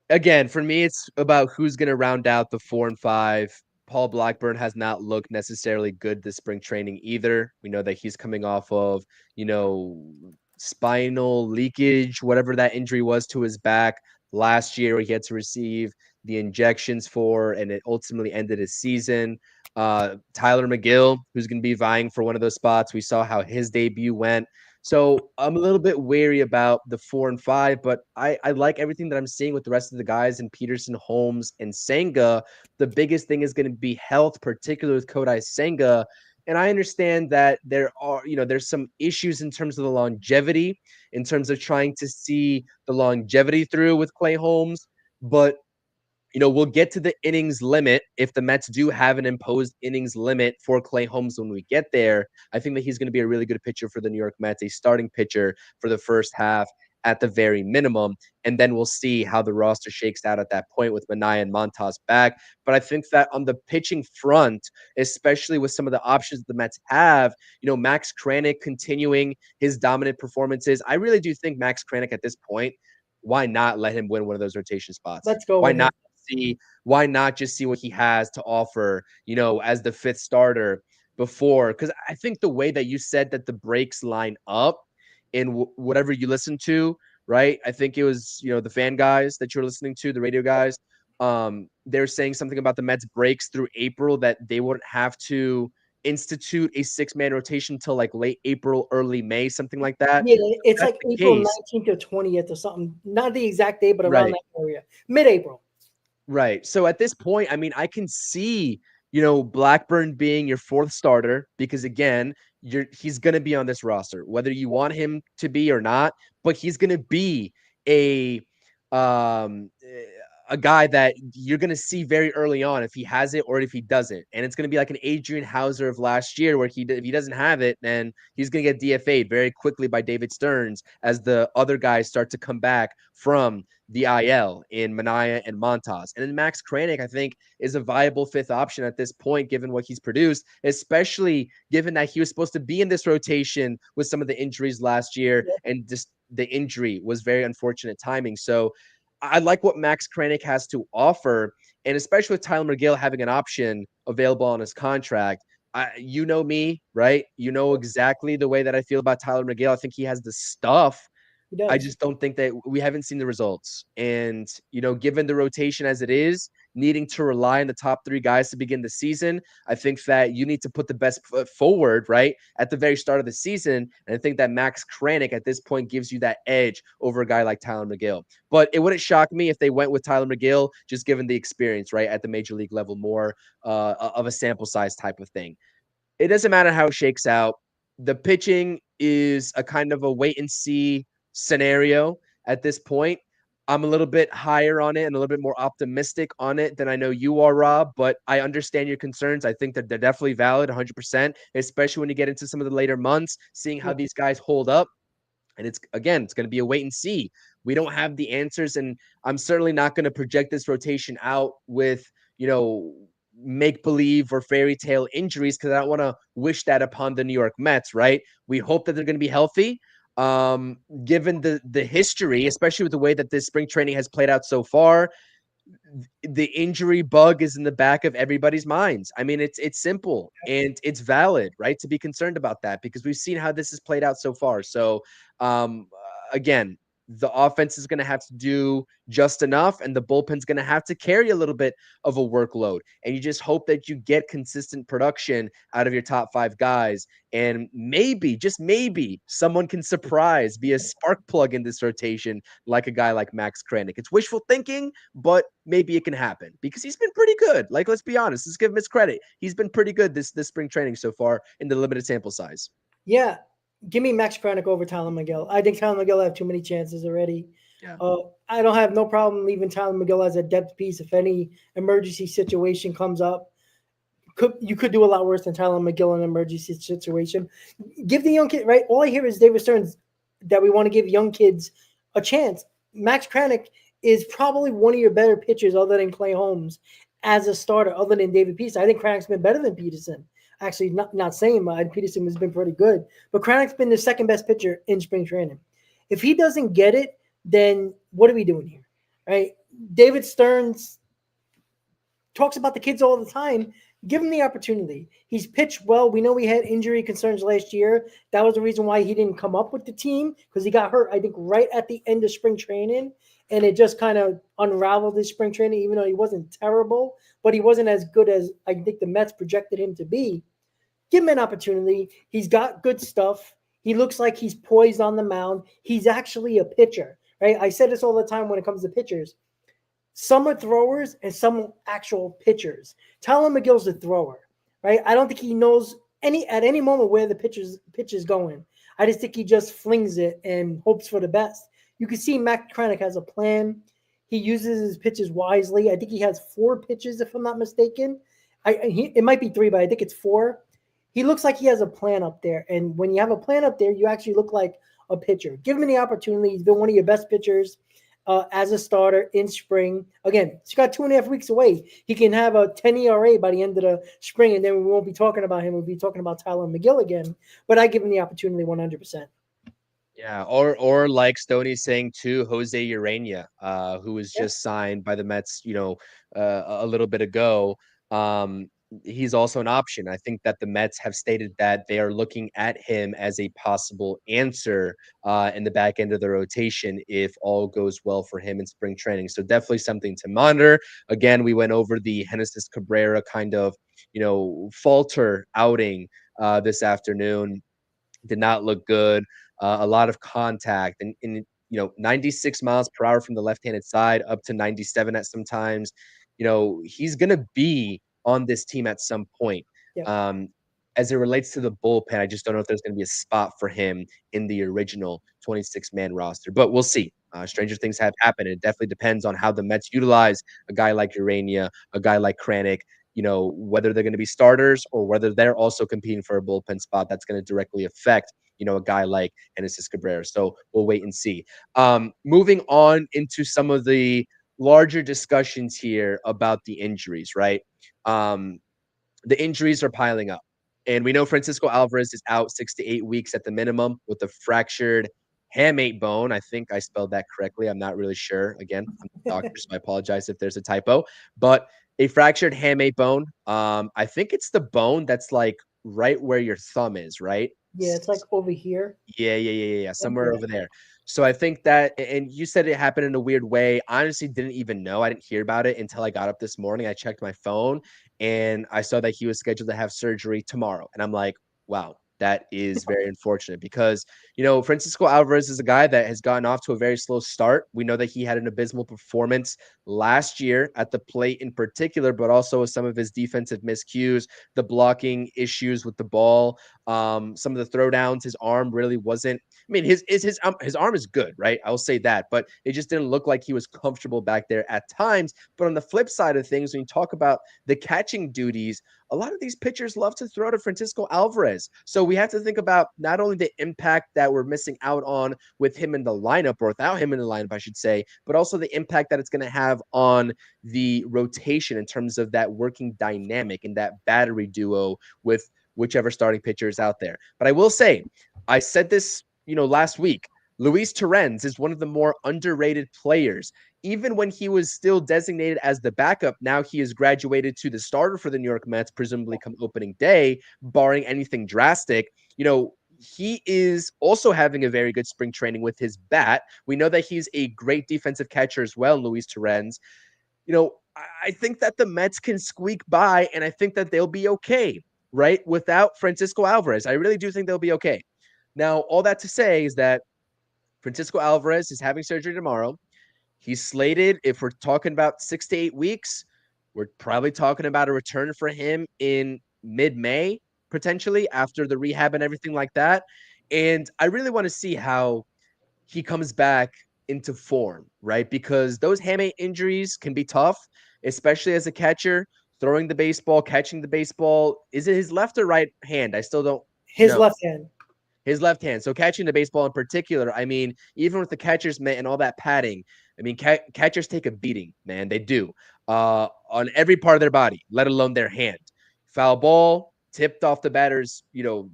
Speaker 1: again, for me, it's about who's going to round out the 4 and 5. Paul Blackburn has not looked necessarily good this spring training either. We know that he's coming off of, you know, spinal leakage, whatever that injury was to his back last year, where he had to receive the injections for, and it ultimately ended his season. Tyler McGill, who's going to be vying for one of those spots. We saw how his debut went. So I'm a little bit wary about the 4 and 5, but I like everything that I'm seeing with the rest of the guys in Peterson, Holmes, and Senga. The biggest thing is going to be health, particularly with Kodai Senga. And I understand that there's some issues in terms of the longevity, in terms of trying to see the longevity through with Clay Holmes. But we'll get to the innings limit if the Mets do have an imposed innings limit for Clay Holmes when we get there. I think that he's going to be a really good pitcher for the New York Mets, a starting pitcher for the first half at the very minimum. And then we'll see how the roster shakes out at that point with Manaea and Montas back. But I think that on the pitching front, especially with some of the options the Mets have, Max Kranick continuing his dominant performances, I really do think Max Kranick at this point, why not let him win one of those rotation spots?
Speaker 2: Let's go
Speaker 1: Why
Speaker 2: with him.
Speaker 1: not see why not just see what he has to offer, as the fifth starter before? Because I think the way that you said that the breaks line up in whatever you listen to, right? I think it was, the fan guys that you're listening to, the radio guys. They're saying something about the Mets breaks through April that they wouldn't have to institute a 6-man rotation till like late April, early May, something like that.
Speaker 2: Yeah,
Speaker 1: If
Speaker 2: it's
Speaker 1: that's
Speaker 2: like
Speaker 1: the
Speaker 2: April
Speaker 1: case,
Speaker 2: 19th or 20th or something. Not the exact date, but around
Speaker 1: right?
Speaker 2: that area. Mid-April.
Speaker 1: Right. So at this point, I mean, I can see, Blackburn being your fourth starter because again, he's going to be on this roster, whether you want him to be or not, but he's going to be a um a guy that you're going to see very early on if he has it or if he doesn't. And it's going to be like an Adrian Hauser of last year where if he doesn't have it, then he's going to get DFA'd very quickly by David Stearns as the other guys start to come back from the IL in Manaea and Montas. And then Max Kranick, I think, is a viable fifth option at this point, given what he's produced, especially given that he was supposed to be in this rotation with some of the injuries last year. And just the injury was very unfortunate timing. So I like what Max Kranick has to offer. And especially with Tyler McGill having an option available on his contract. You know me, right? You know exactly the way that I feel about Tyler McGill. I think he has the stuff.
Speaker 2: He
Speaker 1: I
Speaker 2: does.
Speaker 1: just don't think that we haven't seen the results. And, given the rotation as it is, needing to rely on the top 3 guys to begin the season, I think that you need to put the best foot forward, right, at the very start of the season. And I think that Max Kranick at this point gives you that edge over a guy like Tyler McGill. But it wouldn't shock me if they went with Tyler McGill, just given the experience, right, at the major league level, more of a sample size type of thing. It doesn't matter how it shakes out. The pitching is a kind of a wait and see scenario at this point. I'm a little bit higher on it and a little bit more optimistic on it than I know you are, Rob, but I understand your concerns. I think that they're definitely valid 100%, especially when you get into some of the later months, seeing how
Speaker 2: Yeah.
Speaker 1: these guys hold up. And it's going to be a wait and see. We don't have the answers, and I'm certainly not going to project this rotation out with, make believe or fairy tale injuries because I don't want to wish that upon the New York Mets, right? We hope that they're going to be healthy. Given the history, especially with the way that this spring training has played out so far, the injury bug is in the back of everybody's minds. I mean, it's simple and it's valid, right, to be concerned about that because we've seen how this has played out so far. So, again, the offense is going to have to do just enough, and the bullpen's going to have to carry a little bit of a workload. And you just hope that you get consistent production out of your top 5 guys. And maybe, just maybe, someone can surprise, be a spark plug in this rotation, like a guy like Max Kranick. It's wishful thinking, but maybe it can happen because he's been pretty good. Like, let's be honest, let's give him his credit. He's been pretty good this spring training so far in the limited sample size.
Speaker 2: Yeah. Give me Max Kranick over Tyler McGill. I think Tyler McGill have too many chances already.
Speaker 1: Yeah.
Speaker 2: I don't have no problem leaving Tyler McGill as a depth piece if any emergency situation comes up. you could do a lot worse than Tyler McGill in an emergency situation. Give the young kid, right? All I hear is David Stearns that we want to give young kids a chance. Max Kranick is probably one of your better pitchers other than Clay Holmes as a starter, other than David Peterson. I think Kranick's been better than Peterson. Actually, not saying Peterson has been pretty good, but Kranick's been the second best pitcher in spring training. If he doesn't get it, then what are we doing here? Right? David Stearns talks about the kids all the time. Give him the opportunity. He's pitched well. We know he had injury concerns last year. That was the reason why he didn't come up with the team because he got hurt, I think, right at the end of spring training. And it just kind of unraveled his spring training, even though he wasn't terrible, but he wasn't as good as I think the Mets projected him to be. Give him an opportunity. He's got good stuff. He looks like he's poised on the mound. He's actually a pitcher, right? I said this all the time when it comes to pitchers. Some are throwers and some actual pitchers. Tyler McGill's a thrower, right? I don't think he knows at any moment where the pitch is going. I just think he just flings it and hopes for the best. You can see Matt Kranick has a plan. He uses his pitches wisely. I think he has 4 pitches, if I'm not mistaken. It might be 3, but I think it's 4. He looks like he has a plan up there. And when you have a plan up there, you actually look like a pitcher. Give him the opportunity. He's been one of your best pitchers as a starter in spring. Again, he's got 2.5 weeks away. He can have a 10 ERA by the end of the spring, and then we won't be talking about him. We'll be talking about Tyler McGill again. But I give him the opportunity 100%.
Speaker 1: Yeah, or like Stoney's saying too, Jose Urania, who was
Speaker 2: Yeah.
Speaker 1: just signed by the Mets, a little bit ago. Um, he's also an option. I think that the Mets have stated that they are looking at him as a possible answer in the back end of the rotation if all goes well for him in spring training. So definitely something to monitor. Again, we went over the Genesis Cabrera kind of, falter outing this afternoon. Did not look good. A lot of contact and 96 miles per hour from the left-handed side up to 97 at some times. He's going to be on this team at some point.
Speaker 2: Yeah.
Speaker 1: Um, as it relates to the bullpen, I just don't know if there's going to be a spot for him in the original 26-man roster, but we'll see. Stranger things have happened. It definitely depends on how the Mets utilize a guy like Urania, a guy like Kranick, whether they're going to be starters or whether they're also competing for a bullpen spot. That's going to directly affect, a guy like Genesis Cabrera. So we'll wait and see. Moving on into some of the larger discussions here about the injuries, right? The injuries are piling up. And we know Francisco Alvarez is out 6 to 8 weeks at the minimum with a fractured hamate bone. I think I spelled that correctly. I'm not really sure. Again, I'm a doctor, so I apologize if there's a typo. But a fractured hamate bone. I think it's the bone that's like right where your thumb is, right?
Speaker 2: Yeah, it's like over here.
Speaker 1: Yeah. Somewhere
Speaker 2: Yeah.
Speaker 1: over there. So I think that, and you said it happened in a weird way. I honestly didn't even know. I didn't hear about it until I got up this morning. I checked my phone and I saw that he was scheduled to have surgery tomorrow. And I'm like, wow, that is very unfortunate because, Francisco Alvarez is a guy that has gotten off to a very slow start. We know that he had an abysmal performance last year at the plate in particular, but also with some of his defensive miscues, the blocking issues with the ball, some of the throwdowns. His arm really wasn't. I mean, his arm is good, right? I will say that, but it just didn't look like he was comfortable back there at times. But on the flip side of things, when you talk about the catching duties, a lot of these pitchers love to throw to Francisco Alvarez. So we have to think about not only the impact that we're missing out on with him in the lineup, or without him in the lineup, I should say, but also the impact that it's going to have on the rotation in terms of that working dynamic and that battery duo with whichever starting pitcher is out there. But I will say, I said this, last week, Luis Torrens is one of the more underrated players. Even when he was still designated as the backup, now he has graduated to the starter for the New York Mets, presumably come opening day, barring anything drastic. He is also having a very good spring training with his bat. We know that he's a great defensive catcher as well, Luis Torrens. I think that the Mets can squeak by, and I think that they'll be okay, right? Without Francisco Alvarez. I really do think they'll be okay. Now, all that to say is that Francisco Alvarez is having surgery tomorrow. He's slated, if we're talking about 6 to 8 weeks, we're probably talking about a return for him in mid-May, potentially, after the rehab and everything like that. And I really want to see how he comes back into form, right? Because those hamate injuries can be tough, especially as a catcher. throwing the baseball, catching the baseball. Is it his left or right hand? I still don't
Speaker 2: His
Speaker 1: know.
Speaker 2: left hand.
Speaker 1: His left hand. So catching the baseball in particular, I mean, even with the catcher's mitt and all that padding, I mean, catchers take a beating, man. They do on every part of their body, let alone their hand. Foul ball tipped off the batter's,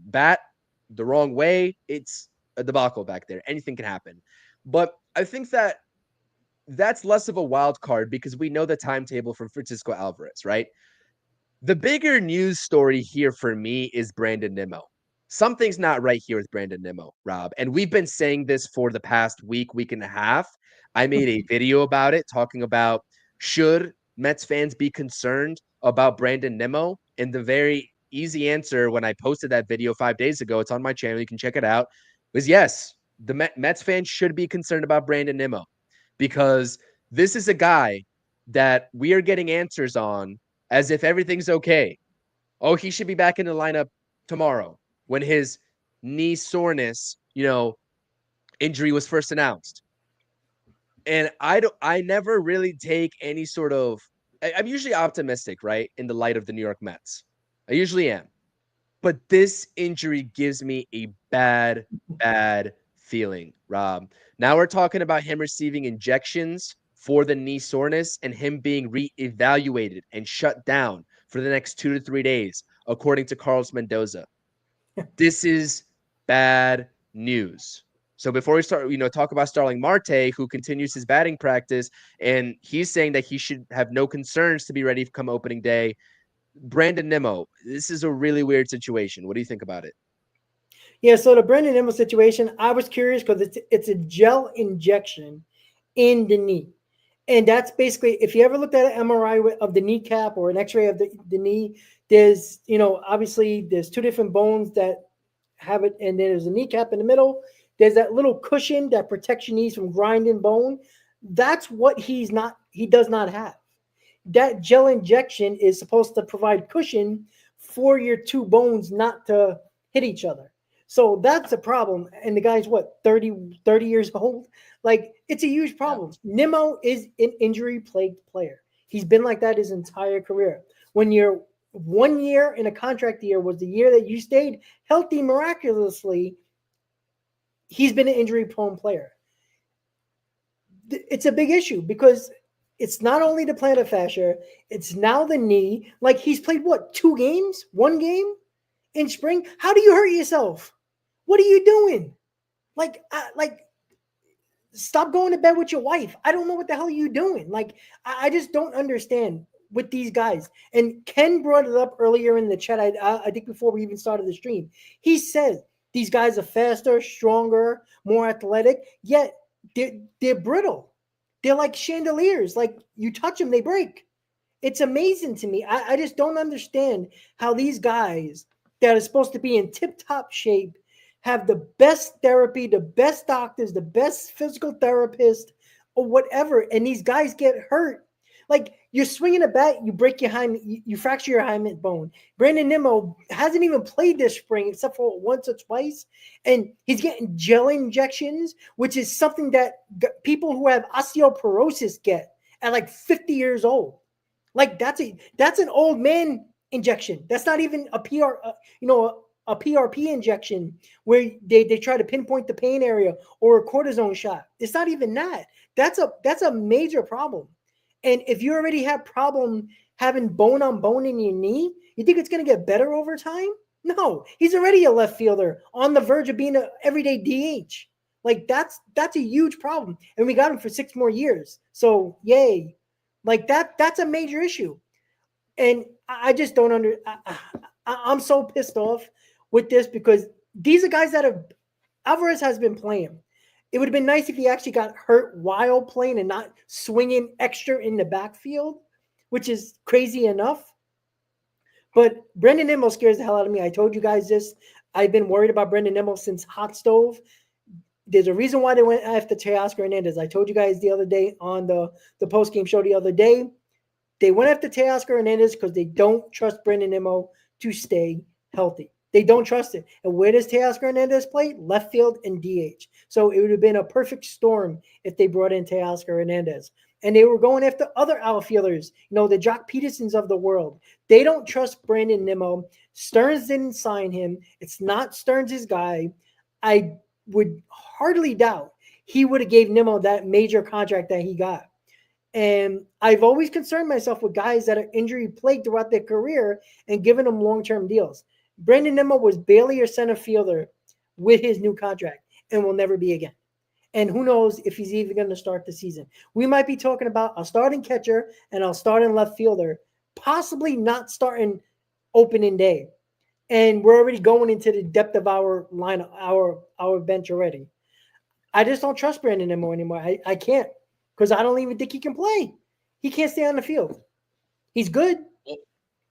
Speaker 1: bat the wrong way. It's a debacle back there. Anything can happen. But I think that's less of a wild card because we know the timetable from Francisco Alvarez, right? The bigger news story here for me is Brandon Nimmo. Something's not right here with Brandon Nimmo, Rob. And we've been saying this for the past week and a half. I made a video about it talking about should Mets fans be concerned about Brandon Nimmo? And the very easy answer when I posted that video 5 days ago, it's on my channel, you can check it out, was yes, the Mets fans should be concerned about Brandon Nimmo because this is a guy that we are getting answers on as if everything's okay. Oh, he should be back in the lineup tomorrow when his knee soreness, injury was first announced. And I never really take any sort of I'm usually optimistic, right? In the light of the New York Mets. I usually am. But this injury gives me a bad feeling, Rob. Now we're talking about him receiving injections for the knee soreness and him being reevaluated and shut down for the next 2 to 3 days, according to Carlos Mendoza. This is bad news. So before we start, talk about Starling Marte, who continues his batting practice, and he's saying that he should have no concerns to be ready come opening day. Brandon Nimmo, this is a really weird situation. What do you think about it?
Speaker 2: Yeah, so the Brandon Nimmo situation, I was curious because it's a gel injection in the knee. And that's basically, if you ever looked at an MRI of the kneecap or an x-ray of the knee, there's, obviously there's two different bones that have it, and then there's a kneecap in the middle. There's that little cushion that protects your knees from grinding bone. That's what he does not have. That gel injection is supposed to provide cushion for your two bones not to hit each other. So that's a problem. And the guy's what, 30 years old? Like, it's a huge problem.
Speaker 1: Yeah.
Speaker 2: Nimmo is an injury plagued player. He's been like that his entire career. When you're 1 year in a contract year was the year that you stayed healthy miraculously, he's been an injury prone player. It's a big issue because it's not only the plantar fascia, it's now the knee. Like, he's played what, 2 games, 1 game in spring? How do you hurt yourself? What are you doing? Like, stop going to bed with your wife. I don't know what the hell you're doing. Like, I just don't understand with these guys. And Ken brought it up earlier in the chat. I think before we even started the stream, he said these guys are faster, stronger, more athletic, yet they're brittle. They're like chandeliers. Like, you touch them, they break. It's amazing to me. I just don't understand how these guys that are supposed to be in tip-top shape have the best therapy, the best doctors, the best physical therapist, or whatever, and these guys get hurt. Like, you're swinging a bat, you break your you fracture your hymen bone. Brandon Nimmo hasn't even played this spring except for once or twice, and he's getting gel injections, which is something that people who have osteoporosis get at like 50 years old. Like, that's an old man injection. That's not even a a PRP injection where they try to pinpoint the pain area, or a cortisone shot. It's not even that. That's a major problem. And if you already have problem having bone on bone in your knee, you think it's going to get better over time? No, he's already a left fielder on the verge of being an everyday DH. Like, that's a huge problem. And we got him for 6 more years. So yay. Like, that's a major issue. And I just don't I'm so pissed off with this because these are guys that have Alvarez has been playing. It would have been nice if he actually got hurt while playing and not swinging extra in the backfield, which is crazy enough. But Brandon Nimmo scares the hell out of me. I told you guys this. I've been worried about Brandon Nimmo since Hot Stove. There's a reason why they went after Teoscar Hernandez. I told you guys the other day on the post-game show the other day. They went after Teoscar Hernandez because they don't trust Brandon Nimmo to stay healthy. They don't trust it. And where does Teoscar Hernandez play? Left field and DH. So it would have been a perfect storm if they brought in Teoscar Hernandez. And they were going after other outfielders, the Jock Petersons of the world. They don't trust Brandon Nimmo. Stearns didn't sign him. It's not Stearns' guy. I would hardly doubt he would have gave Nimmo that major contract that he got. And I've always concerned myself with guys that are injury plagued throughout their career and giving them long-term deals. Brandon Nimmo was barely your center fielder with his new contract and will never be again. And who knows if he's even going to start the season. We might be talking about a starting catcher and a starting left fielder, possibly not starting opening day. And we're already going into the depth of our line, our bench already. I just don't trust Brandon Nimmo anymore. I can't, because I don't even think he can play. He can't stay on the field. He's good.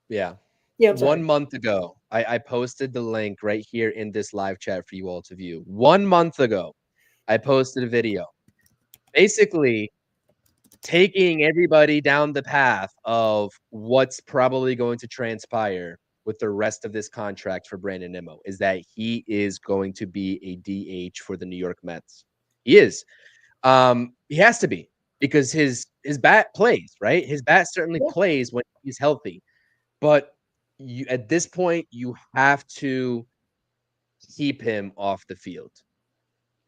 Speaker 1: Yeah.
Speaker 2: Yeah, I'm sorry.
Speaker 1: 1 month ago, I posted the link right here in this live chat for you all to view. 1 month ago, I posted a video basically taking everybody down the path of what's probably going to transpire with the rest of this contract for Brandon Nimmo is that he is going to be a DH for the New York Mets. He is. He has to be because his bat plays, right? His bat certainly plays when he's healthy. But you at this point, you have to keep him off the field.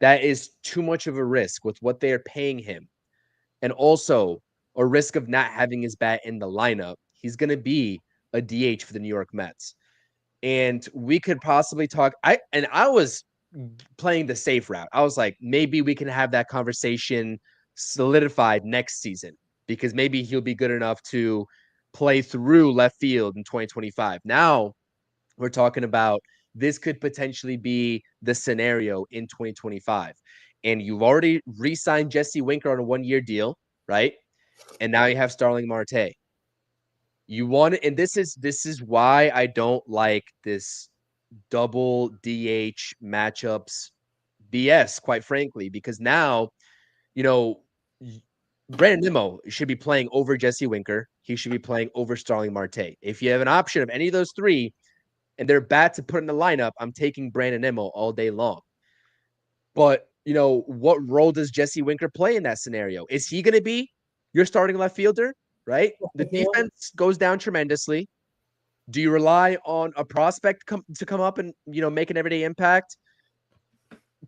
Speaker 1: That is too much of a risk with what they are paying him. And also a risk of not having his bat in the lineup. He's going to be a DH for the New York Mets. And we could possibly talk. I was playing the safe route. I was like, maybe we can have that conversation solidified next season because maybe he'll be good enough to play through left field in 2025. Now we're talking about this could potentially be the scenario in 2025. And you've already re-signed Jesse Winker on a 1-year deal, right? And now you have Starling Marte. You want it, and this is why I don't like this double DH matchups BS, quite frankly, because now, you know, Brandon Nimmo should be playing over Jesse Winker. He should be playing over Starling Marte. If you have an option of any of those three and they're bad to put in the lineup, I'm taking Brandon Nimmo all day long. But, what role does Jesse Winker play in that scenario? Is he going to be your starting left fielder, right? The defense goes down tremendously. Do you rely on a prospect to come up and, make an everyday impact?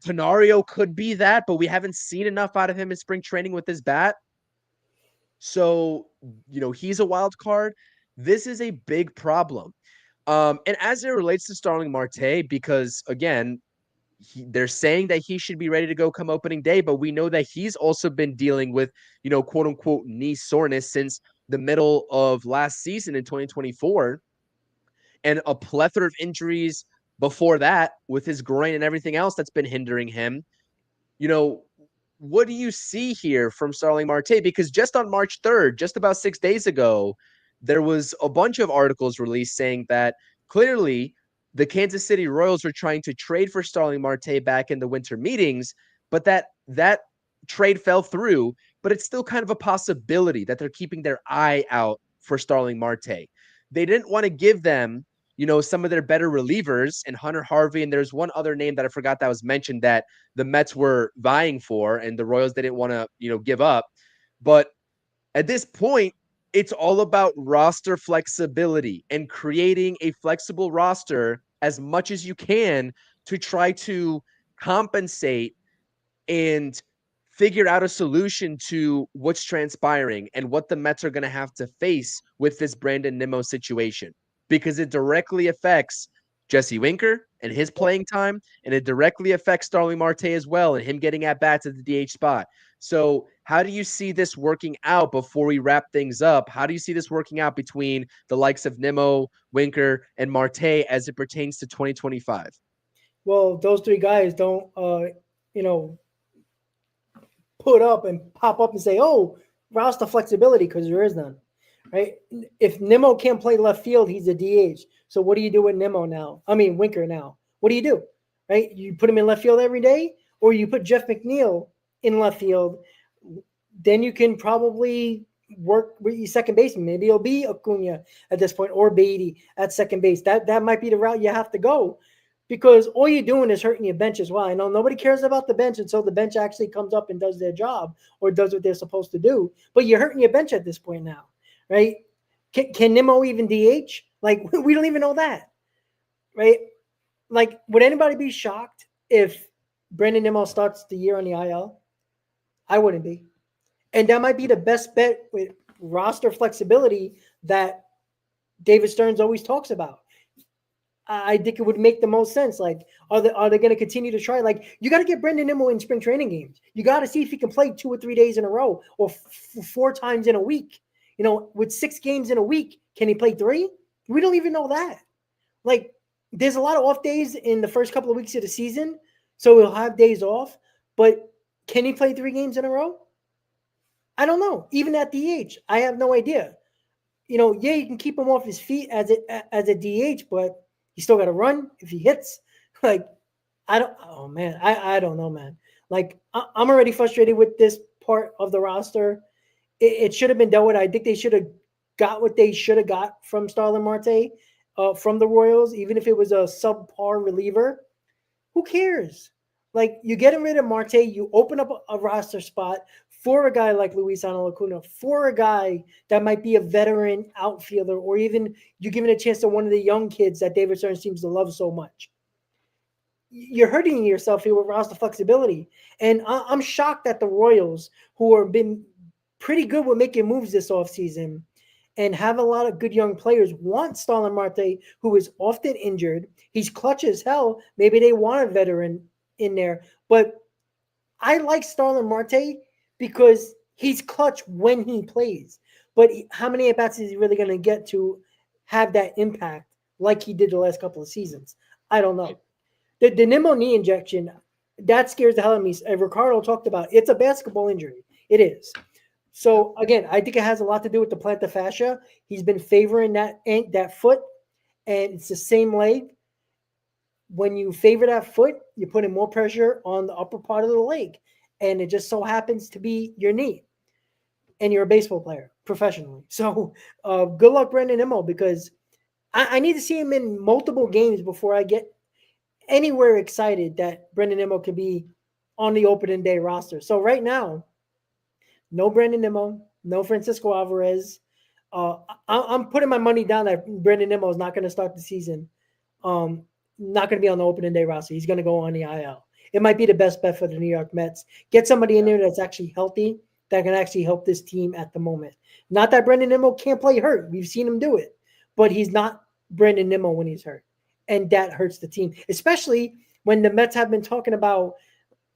Speaker 1: Tenorio could be that, but we haven't seen enough out of him in spring training with his bat. So, he's a wild card. This is a big problem. And as it relates to Starling Marte, because again, they're saying that he should be ready to go come opening day, but we know that he's also been dealing with, quote unquote, knee soreness since the middle of last season in 2024 and a plethora of injuries before that with his groin and everything else that's been hindering him. What do you see here from Starling Marte? Because just on March 3rd, just about 6 days ago, there was a bunch of articles released saying that clearly the Kansas City Royals were trying to trade for Starling Marte back in the winter meetings, but that trade fell through. But it's still kind of a possibility that they're keeping their eye out for Starling Marte. They didn't want to give them, some of their better relievers and Hunter Harvey. And there's one other name that I forgot that was mentioned that the Mets were vying for and the Royals didn't want to, give up. But at this point, it's all about roster flexibility and creating a flexible roster as much as you can to try to compensate and figure out a solution to what's transpiring and what the Mets are going to have to face with this Brandon Nimmo situation, because it directly affects Jesse Winker and his playing time, and it directly affects Starling Marte as well and him getting at bats at the DH spot. So how do you see this working out before we wrap things up? How do you see this working out between the likes of Nimmo, Winker, and Marte as it pertains to 2025?
Speaker 2: Well, those three guys don't, you know, put up and pop up and say, "Oh, roster flexibility," because there is none, right? If Nimmo can't play left field, he's a DH. So what do you do with Nimmo now? I mean Winker now. What do you do? Right? You put him in left field every day, or you put Jeff McNeil in left field. Then you can probably work with your second baseman. Maybe it'll be Acuna at this point, or Beatty at second base. That might be the route you have to go, because all you're doing is hurting your bench as well. I know nobody cares about the bench until the bench actually comes up and does their job or does what they're supposed to do. But you're hurting your bench at this point now, right? Can Nimmo even DH? Like we don't even know that, right? Like, would anybody be shocked if Brandon Nimmo starts the year on the IL? I wouldn't be, and that might be the best bet with roster flexibility that David Stearns always talks about. I think it would make the most sense. Like, are they going to continue to try? Like, you got to get Brendan Nimmo in spring training games. You got to see if he can play 2 or 3 days in a row or 4 times in a week. You know, with 6 games in a week, can he play 3? We don't even know that. Like, there's a lot of off days in the first couple of weeks of the season, so he'll have days off. But can he play 3 games in a row? I don't know. Even at DH, I have no idea. You know, yeah, you can keep him off his feet as a DH, but he still got to run if he hits. Like, I don't. Oh man, I don't know, man. Like, I'm already frustrated with this part of the roster. It should have been dealt with. I think they should have got what they should have got from Starlin Marte, from the Royals, even if it was a subpar reliever. Who cares? Like, you're getting rid of Marte, you open up a roster spot for a guy like Luis Lacuna, for a guy that might be a veteran outfielder, or even you're giving a chance to one of the young kids that David Stern seems to love so much. You're hurting yourself here with roster flexibility. And I'm shocked that the Royals, who have been pretty good with making moves this offseason and have a lot of good young players, want Starlin Marte, who is often injured. He's clutch as hell. Maybe they want a veteran in there. But I like Starlin Marte because he's clutch when he plays. But how many at bats is he really going to get to have that impact like he did the last couple of seasons? I don't know. The Nimmo knee injection, that scares the hell out of me. Ricardo talked about it's a basketball injury. It is. So again, I think it has a lot to do with the plantar fascia. He's been favoring that foot, and it's the same leg. When you favor that foot, you're putting more pressure on the upper part of the leg, and it just so happens to be your knee. And you're a baseball player professionally, so good luck, Brandon Nimmo, because I need to see him in multiple games before I get anywhere excited that Brandon Nimmo could be on the opening day roster. So right now, no Brandon Nimmo, no Francisco Alvarez. I'm putting my money down that Brandon Nimmo is not going to start the season. Not going to be on the opening day roster. He's going to go on the IL. It might be the best bet for the New York Mets. Get somebody in there that's actually healthy, that can actually help this team at the moment. Not that Brandon Nimmo can't play hurt. We've seen him do it. But he's not Brandon Nimmo when he's hurt. And that hurts the team, especially when the Mets have been talking about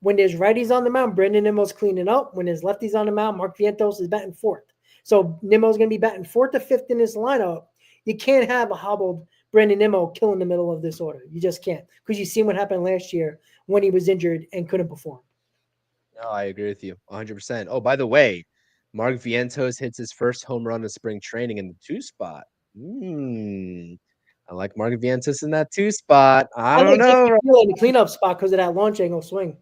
Speaker 2: when there's righties on the mound, Brandon Nimmo's cleaning up. When there's lefties on the mound, Mark Vientos is batting fourth. So Nimmo's going to be batting fourth or fifth in this lineup. You can't have a hobbled Brandon Nimmo killing the middle of this order. You just can't, because you've seen what happened last year when he was injured and couldn't perform.
Speaker 1: No, I agree with you 100%. Oh, by the way, Mark Vientos hits his first home run of spring training in the 2 spot. I like Mark Vientos in that 2 spot. I
Speaker 2: I
Speaker 1: don't
Speaker 2: like Jeffrey
Speaker 1: know.
Speaker 2: Wheeler in the cleanup spot because of that launch angle swing.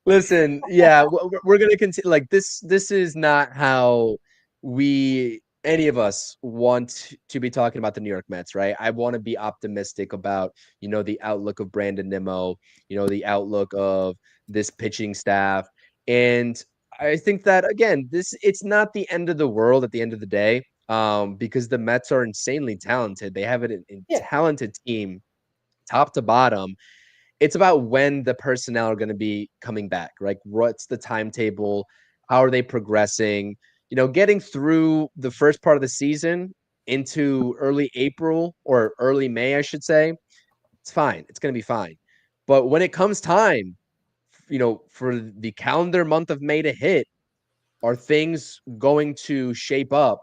Speaker 1: Listen, yeah, we're gonna continue. Like this is not how we any of us want to be talking about the New York Mets, right? I want to be optimistic about the outlook of Brandon Nimmo, the outlook of this pitching staff, and I think that again, it's not the end of the world at the end of the day, because the Mets are insanely talented. They have a
Speaker 2: Yeah.
Speaker 1: talented team, top to bottom. It's about when the personnel are going to be coming back. Like, what's the timetable? How are they progressing? Getting through the first part of the season into early April or early May, I should say, it's fine. It's going to be fine. But when it comes time, for the calendar month of May to hit, are things going to shape up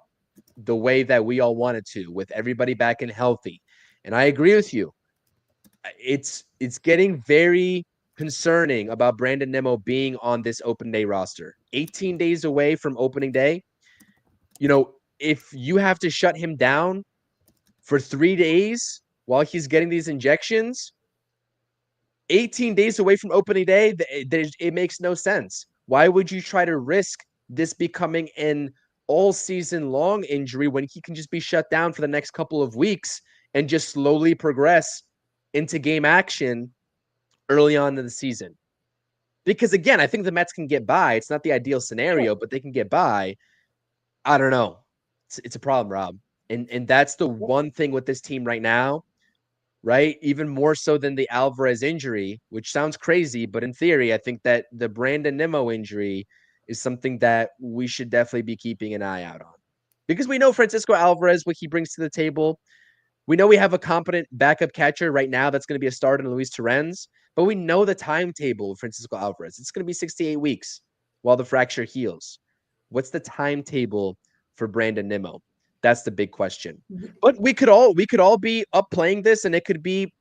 Speaker 1: the way that we all wanted to, with everybody back and healthy? And I agree with you. It's getting very concerning about Brandon Nimmo being on this open day roster. 18 days away from opening day. If you have to shut him down for 3 days while he's getting these injections, 18 days away from opening day, it makes no sense. Why would you try to risk this becoming an all season long injury when he can just be shut down for the next couple of weeks and just slowly progress into game action early on in the season. Because again, I think the Mets can get by. It's not the ideal
Speaker 2: Yeah.
Speaker 1: scenario, but they can get by. I don't know. It's a problem, Rob. And that's the one thing with this team right now, right? Even more so than the Alvarez injury, which sounds crazy, but in theory, I think that the Brandon Nimmo injury is something that we should definitely be keeping an eye out on. Because we know Francisco Alvarez, what he brings to the table. We know we have a competent backup catcher right now that's going to be a start in Luis Torrens, but we know the timetable of Francisco Alvarez. It's going to be 68 weeks while the fracture heals. What's the timetable for Brandon Nimmo? That's the big question. But we could all be up playing this, and it could be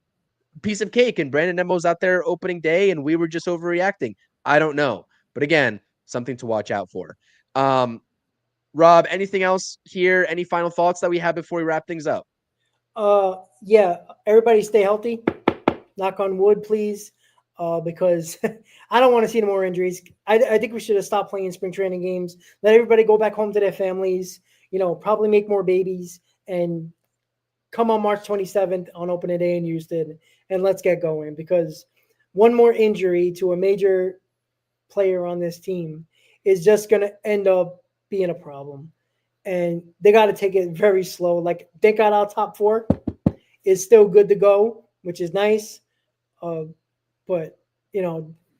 Speaker 1: a piece of cake. And Brandon Nimmo's out there opening day, and we were just overreacting. I don't know, but again, something to watch out for. Um, Rob, anything else here? Any final thoughts that we have before we wrap things up?
Speaker 2: Yeah, everybody stay healthy. Knock on wood, please, because I don't want to see any more injuries. I think we should have stopped playing spring training games. Let everybody go back home to their families. Probably make more babies and come on March 27th on opening day in Houston and let's get going because one more injury to a major player on this team is just going to end up being a problem. And they got to take it very slow. Like, they got our top four is still good to go, which is nice. Uh, but,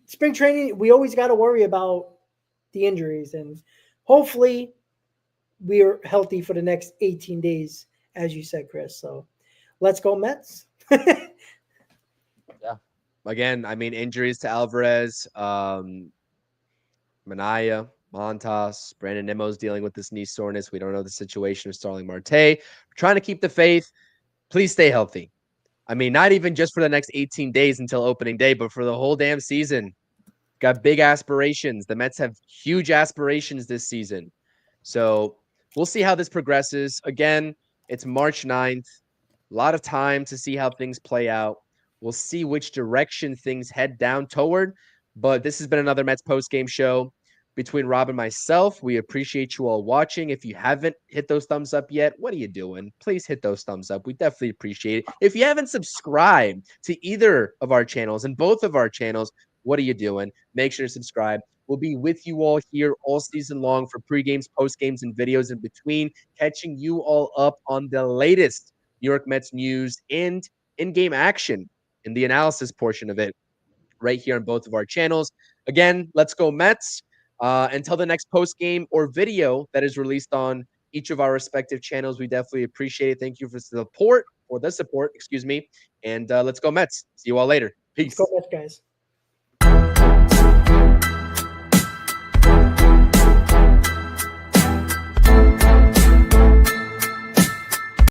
Speaker 2: spring training, we always got to worry about the injuries. And hopefully we are healthy for the next 18 days, as you said, Chris. So let's go, Mets.
Speaker 1: Yeah. Again, I mean, injuries to Alvarez, Manaya, Montas, Brandon Nimmo's dealing with this knee soreness. We don't know the situation of Starling Marte. We're trying to keep the faith. Please stay healthy. I mean, not even just for the next 18 days until opening day, but for the whole damn season. Got big aspirations. The Mets have huge aspirations this season. So we'll see how this progresses. Again, it's March 9th. A lot of time to see how things play out. We'll see which direction things head down toward. But this has been another Mets post game show between Rob and myself. We appreciate you all watching. If you haven't hit those thumbs up yet, what are you doing? Please hit those thumbs up. We definitely appreciate it. If you haven't subscribed to either of our channels and both of our channels, what are you doing? Make sure to subscribe. We'll be with you all here all season long for pre-games, post-games, and videos in between, catching you all up on the latest New York Mets news and in-game action in the analysis portion of it right here on both of our channels. Again, let's go Mets. Until the next post game or video that is released on each of our respective channels, we definitely appreciate it. Thank you for the support, excuse me. And let's go Mets. See you all later.
Speaker 2: Let's go,
Speaker 1: Peace.
Speaker 2: Mets, guys.